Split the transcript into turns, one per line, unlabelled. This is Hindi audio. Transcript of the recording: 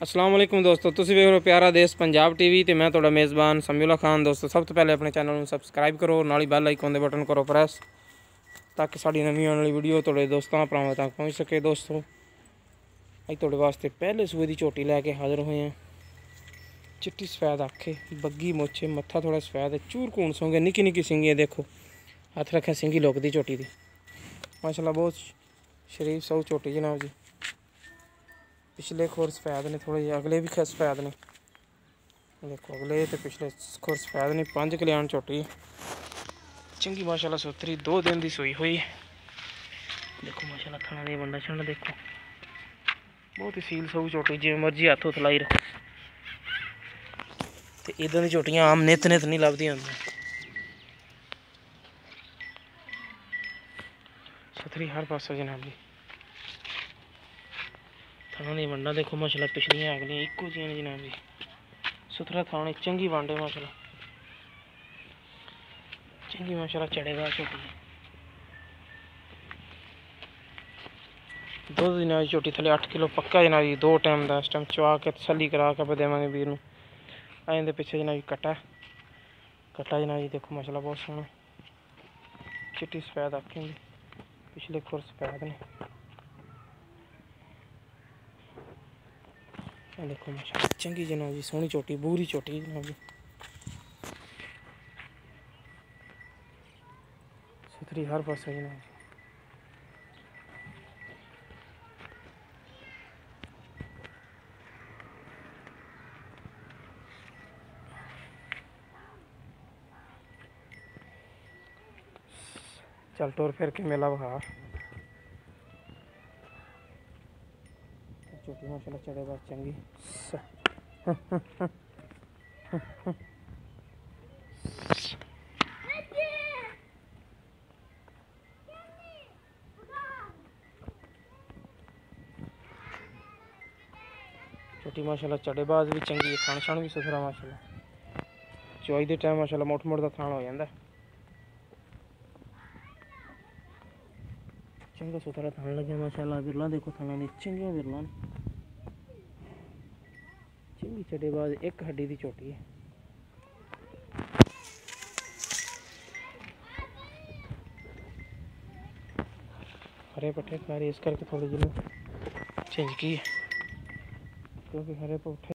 अस्सलाम वालेकुम दोस्तों, तुसीं वेख रहे हो प्यारा देश पंजाब टीवी ते मैं तुहाडा मेज़बान समीउल्ला खान। दोस्तों सब तो पहले अपने चैनल में सबसक्राइब करो, नाल ही बैल आइकन दे बटन करो प्रेस ताकि साड़ी नवीं आने वाली वीडियो तुहाडे दोस्तां भरावां तक पहुँच सके। दोस्तों अज तुहाडे वास्ते पहले सूए की झोटी लैके हाज़र होए हैं। चिट्टी सफैद आखे, बग्गी मुच्छे, मत्था थोड़ा सफैद, चूर घून सोंगे, निक्की निक्की सिंगी देखो, हथ रखे सिंगी लुकदी झोटी दी। माशाल्लाह बहुत शरीफ सऊ झोटी जनाब जी। पिछले खुर सफैद ने, थोड़े अगले भी सफैद ने, देखो अगले तो पिछले खुर सफैद ने। 5 कल्याण झोटी चंगी माशाल्लाह सुथरी, 2 दिन की सूई हुई। देखो माशाल्लाह थाना दी बंडा छंड देखो, बहुत ही सील सऊ झोटी, जिवें मर्जी हथ हुथ लाई रखो। तो इदां दी झोटियां आम नित नित नहीं लभदियां सुथरी हर पासों जनाब जी। थाना दी बंडा देखो माशाल्लाह, पिछलियां अगलियां इक्को जिहियां ने जनाब जी। सुथरा थाने चंगी बांडे माशाल्लाह, चंगी माशाल्लाह चढ़ेगा झोटी। 2 दिनों की झोटी थले 8 किलो पक्का जनाब जी। 2 टाइम का इस टाइम चुआ के तसली करा के देवांगे वीर नूं। आए पिछे जनाब जी कटा जनाब जी। देखो माशाल्लाह बहुत सोहना, चिट्टी सफैद आखें, पिछले खुर सफैद ने। देखो माशाल्लाह चंगी जनाब जी, सोहनी झोटी, बूरी झोटी जनाब जी, सुथरी हर पासे जनाब जी। चल टोर फिर के मेला बहा। झोटी माशाल्लाह चढ़े बात चंगी। छोटी माशाल्लाह चढ़ेबाज भी चंगी है, खान शान भी सुथरा माशाल्लाह। चुआई के टाइम माशाल्लाह मुठ मुठ का थान हो जाता, चंगा सुथरा थान लगे माशाल्लाह। बिरला देखो थाना दी चंगियां बिरला ने, चंगी चढ़ेबाज एक हड्डी की झोटी है। हरे पट्ठे खा रही, इस करके थोड़ी जी झिंझकी है, क्योंकि हरे पट्ठे